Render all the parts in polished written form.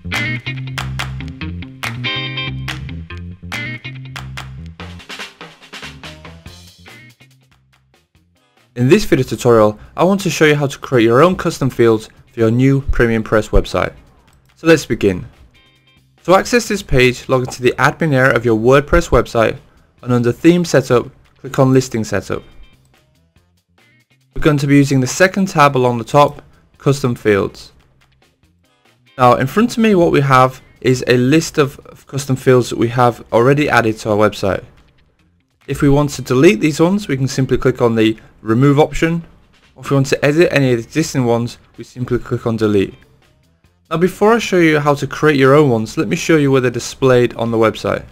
In this video tutorial, I want to show you how to create your own custom fields for your new Premium Press website. So let's begin. To access this page, log into the admin area of your WordPress website, and under Theme Setup, click on Listing Setup. We're going to be using the second tab along the top, Custom Fields. Now in front of me what we have is a list of custom fields that we have already added to our website. If we want to delete these ones, we can simply click on the remove option, or if we want to edit any of the existing ones, we simply click on delete. Now before I show you how to create your own ones, let me show you where they're displayed on the website.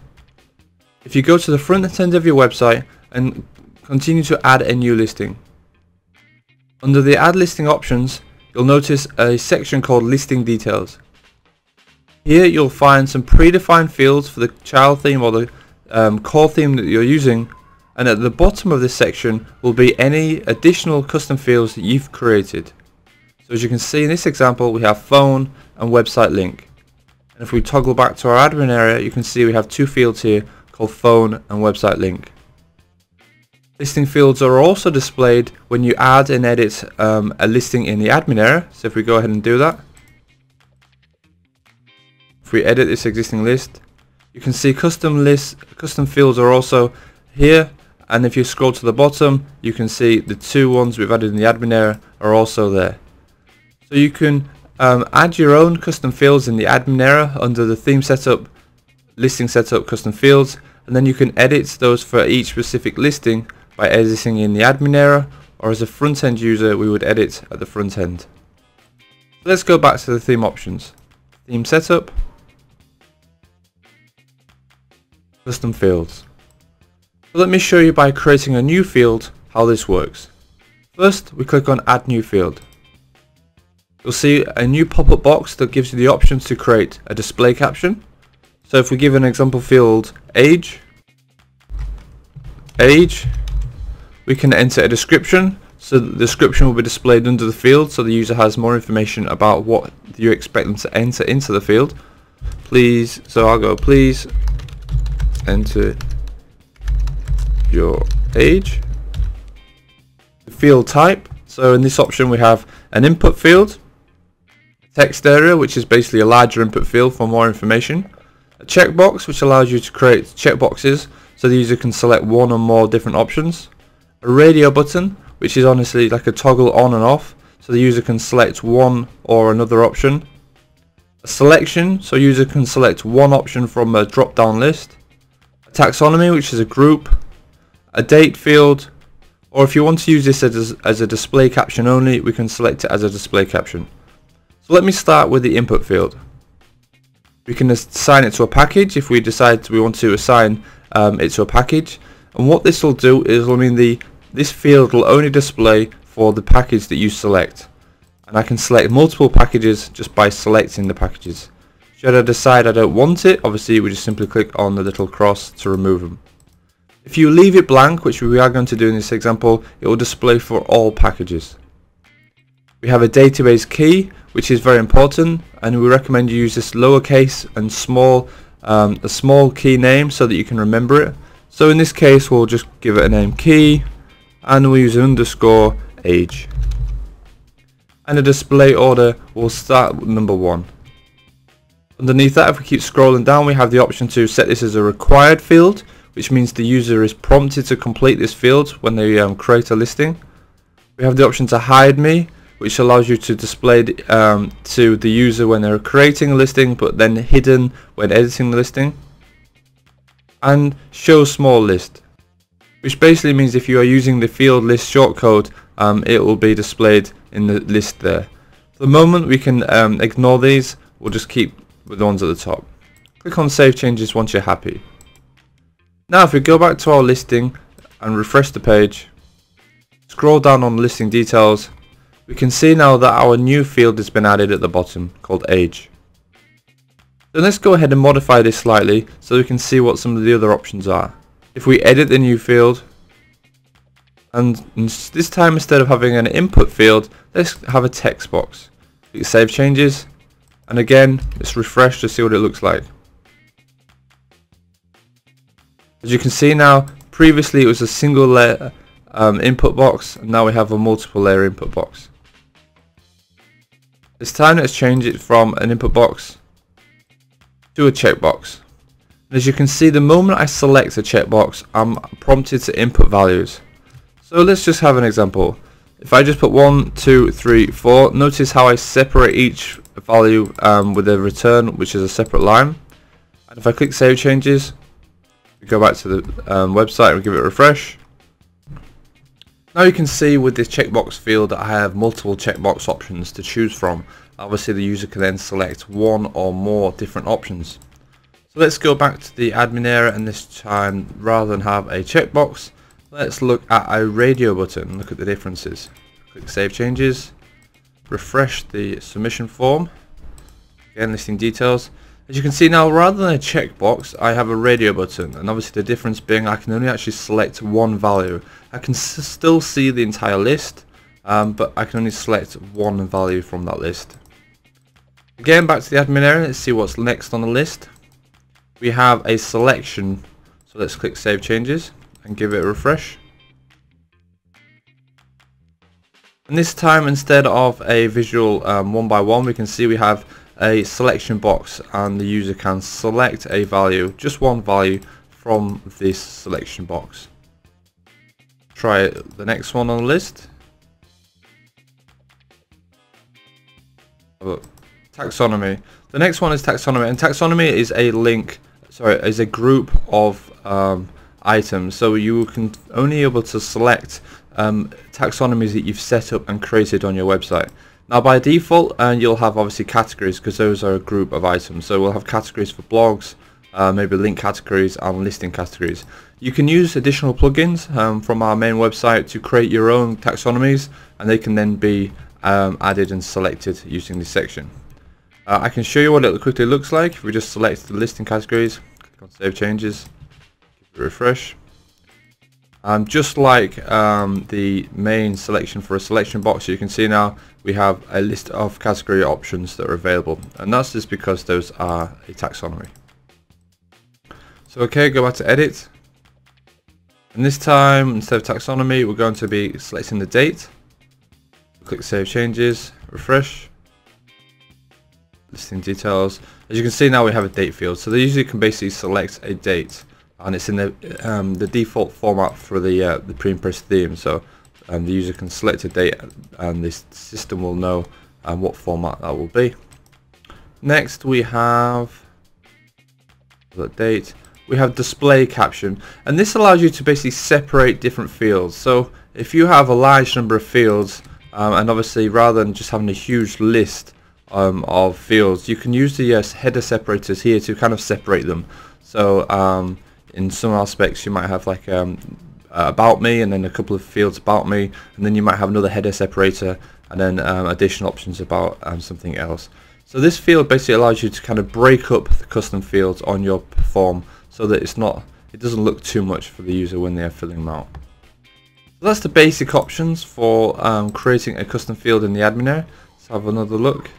If you go to the front end of your website and continue to add a new listing. Under the add listing options, you'll notice a section called listing details. Here you'll find some predefined fields for the child theme or the core theme that you're using, and at the bottom of this section will be any additional custom fields that you've created. So as you can see in this example, we have phone and website link, and if we toggle back to our admin area, you can see we have two fields here called phone and website link. Listing fields are also displayed when you add and edit a listing in the admin area. So if we go ahead and do that, if we edit this existing list, you can see custom fields are also here, and if you scroll to the bottom, you can see the two ones we've added in the admin area are also there. So you can add your own custom fields in the admin area under the theme setup, listing setup, custom fields, and then you can edit those for each specific listing by editing in the admin area, or as a front end user we would edit at the front end. So let's go back to the theme options. Theme setup, custom fields. So let me show you by creating a new field how this works. First we click on add new field. You'll see a new pop-up box that gives you the options to create a display caption. So if we give an example field age, we can enter a description, so the description will be displayed under the field so the user has more information about what you expect them to enter into the field. Please, so I'll go, please enter your age. The field type, so in this option we have an input field, a text area which is basically a larger input field for more information, a checkbox which allows you to create checkboxes so the user can select one or more different options, a radio button which is honestly like a toggle on and off so the user can select one or another option, a selection so user can select one option from a drop down list, a taxonomy which is a group, a date field, or if you want to use this as a display caption only, we can select it as a display caption. So let me start with the input field. We can assign it to a package if we decide we want to assign it to a package, and what this will do is will mean this field will only display for the package that you select, and I can select multiple packages just by selecting the packages. Should I decide I don't want it, obviously we just simply click on the little cross to remove them. If you leave it blank, which we are going to do in this example, it will display for all packages. We have a database key which is very important, and we recommend you use this lowercase and a small key name so that you can remember it. So in this case we'll just give it a name key, and we'll use an underscore age, and the display order will start with number 1. Underneath that, if we keep scrolling down, we have the option to set this as a required field, which means the user is prompted to complete this field when they create a listing. We have the option to hide me, which allows you to display to the user when they're creating a listing, but then hidden when editing the listing. And show small list, which basically means if you are using the field list shortcode, it will be displayed in the list there. For the moment we can ignore these, we'll just keep with the ones at the top. Click on save changes once you're happy. Now if we go back to our listing and refresh the page, scroll down on listing details, we can see now that our new field has been added at the bottom called age. Then let's go ahead and modify this slightly so we can see what some of the other options are. If we edit the new field, and this time instead of having an input field, let's have a text box. Click save changes, And again, let's refresh to see what it looks like. As you can see now, previously it was a single layer input box, and now we have a multiple layer input box. This time let's change it from an input box to a checkbox. And as you can see, the moment I select a checkbox, I'm prompted to input values. So let's just have an example. If I just put 1, 2, 3, 4, notice how I separate each value with a return, which is a separate line. And if I click Save Changes, we go back to the website and we give it a refresh. Now you can see with this checkbox field that I have multiple checkbox options to choose from. Obviously the user can then select one or more different options. So let's go back to the admin area, and this time, rather than have a checkbox, let's look at a radio button. Look at the differences. Click Save Changes, refresh the submission form, again listing details. As you can see now, rather than a checkbox, I have a radio button, and obviously the difference being I can only actually select one value. I can still see the entire list, but I can only select one value from that list. Again, back to the admin area, let's see what's next on the list. We have a selection, so let's click Save Changes and give it a refresh. And this time, instead of a visual one by one, we can see we have a selection box, and the user can select a value, just one value from this selection box. Try the next one on the list. Taxonomy. The next one is taxonomy, and taxonomy is is a group of items. So you can only able to select taxonomies that you've set up and created on your website. Now by default, you'll have obviously categories, because those are a group of items. So we'll have categories for blogs, maybe link categories and listing categories. You can use additional plugins from our main website to create your own taxonomies, and they can then be added and selected using this section. I can show you what it quickly looks like. If we just select the listing categories, click on Save Changes, give it a refresh. Just like the main selection for a selection box, you can see now we have a list of category options that are available, and that's just because those are a taxonomy. So okay, go back to edit, and this time instead of taxonomy we're going to be selecting the date. Click Save Changes, refresh, listing details. As you can see now we have a date field, so the user can basically select a date, and it's in the default format for the pre-impressed theme. So the user can select a date, and this system will know what format that will be. Next we have the date. We have display caption, and this allows you to basically separate different fields. So if you have a large number of fields, and obviously rather than just having a huge list of fields, you can use the header separators here to kind of separate them. So in some aspects you might have like about me, and then a couple of fields about me, and then you might have another header separator, and then additional options about something else. So this field basically allows you to kind of break up the custom fields on your form, so that it doesn't look too much for the user when they're filling them out. So that's the basic options for creating a custom field in the admin area. Let's have another look.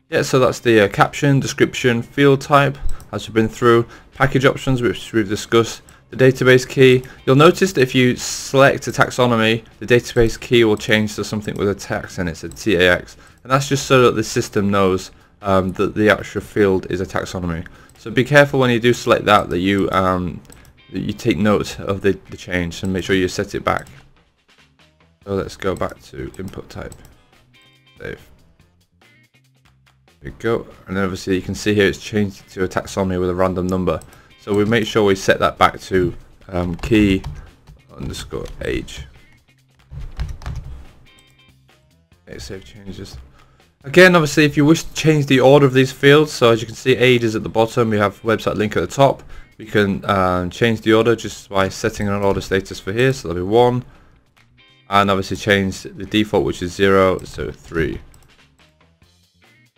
Yeah, so that's the caption, description, field type, as we've been through, package options, which we've discussed, the database key. You'll notice that if you select a taxonomy, the database key will change to something with a tax in it, so TAX, and that's just so that the system knows that the actual field is a taxonomy. So be careful when you do select that you take note of the change, and make sure you set it back. So let's go back to input type, save. There we go, and then obviously you can see here it's changed to a taxonomy with a random number. So we make sure we set that back to key underscore age. Okay, save changes. Again, obviously if you wish to change the order of these fields, so as you can see age is at the bottom, we have website link at the top. We can change the order just by setting an order status for here, so that'll be 1. And obviously change the default, which is 0, so 3.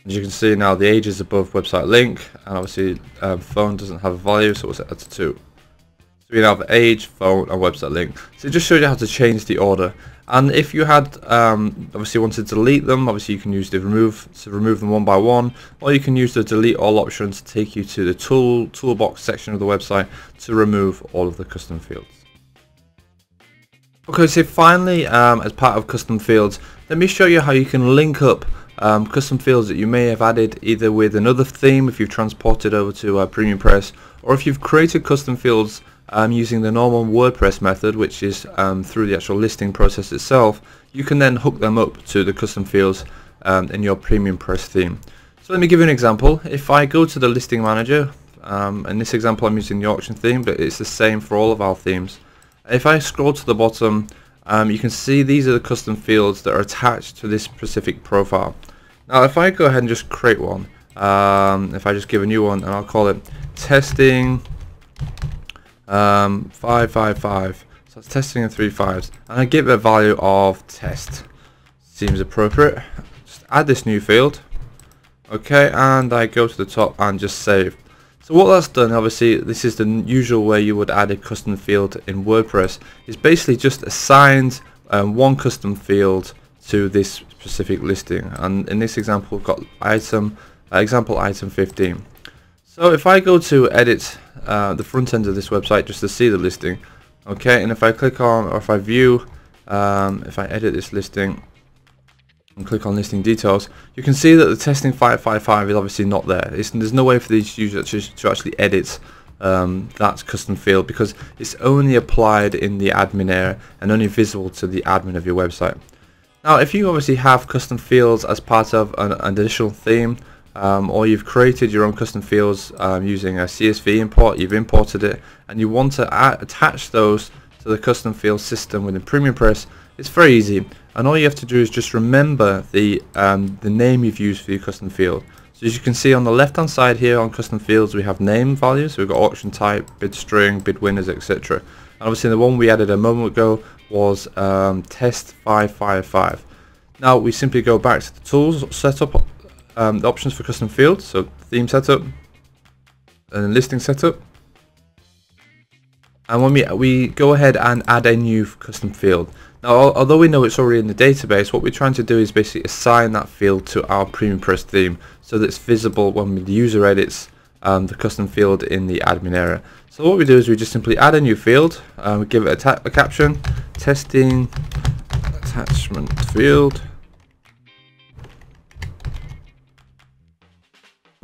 As you can see now the age is above website link, and obviously phone doesn't have a value, so we'll set that to 2. So we now have age, phone and website link. So it just shows you how to change the order. And if you had obviously wanted to delete them, obviously you can use the remove them one by one, or you can use the delete all option to take you to the toolbox section of the website to remove all of the custom fields. Okay, so finally, as part of custom fields, let me show you how you can link up custom fields that you may have added either with another theme if you've transported over to PremiumPress, or if you've created custom fields using the normal WordPress method, which is through the actual listing process itself. You can then hook them up to the custom fields in your PremiumPress theme. So let me give you an example. If I go to the listing manager, in this example I'm using the auction theme, but it's the same for all of our themes. If I scroll to the bottom, you can see these are the custom fields that are attached to this specific profile. Now if I go ahead and just create one, if I just give a new one and I'll call it testing 555, so it's testing in 3 5s, and I give it a value of test. Seems appropriate. Just add this new field, okay, and I go to the top and just save. So what that's done, obviously this is the usual way you would add a custom field in WordPress, is basically just assigned one custom field to this specific listing, and in this example we've got example item 15. So if I go to edit the front end of this website just to see the listing, okay, and if I click on, or if I view, if I edit this listing and click on listing details, you can see that the testing 555 is obviously not there. There's no way for these users to actually edit that custom field, because it's only applied in the admin area and only visible to the admin of your website. Now if you obviously have custom fields as part of an additional theme, or you've created your own custom fields using a CSV import, you've imported it, and you want to attach those to the custom field system within PremiumPress, it's very easy, and all you have to do is just remember the name you've used for your custom field. So as you can see on the left hand side here on custom fields, we have name values, so we've got auction type, bid string, bid winners, etc. And obviously the one we added a moment ago was test 555. Now we simply go back to the tools setup, the options for custom fields, so theme setup and listing setup, and when we go ahead and add a new custom field. Now although we know it's already in the database, what we're trying to do is basically assign that field to our PremiumPress theme so that it's visible when the user edits the custom field in the admin area. So what we do is we just simply add a new field, we give it a caption, testing attachment field.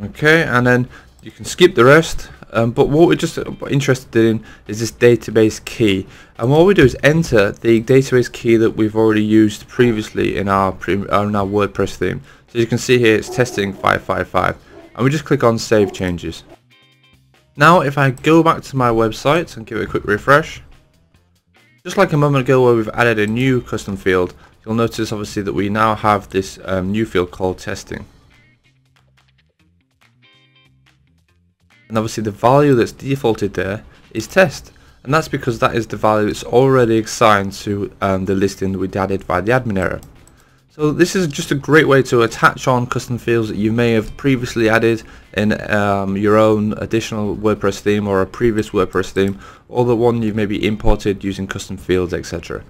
Okay, and then you can skip the rest, but what we're just interested in is this database key, and what we do is enter the database key that we've already used previously in our WordPress theme. So you can see here it's testing 555, and we just click on save changes. Now if I go back to my website and give it a quick refresh, just like a moment ago where we've added a new custom field, you'll notice obviously that we now have this new field called testing. And obviously the value that's defaulted there is test, and that's because that is the value that's already assigned to the listing that we added via the admin area. So this is just a great way to attach on custom fields that you may have previously added in your own additional WordPress theme or a previous WordPress theme, or the one you've maybe imported using custom fields, etc.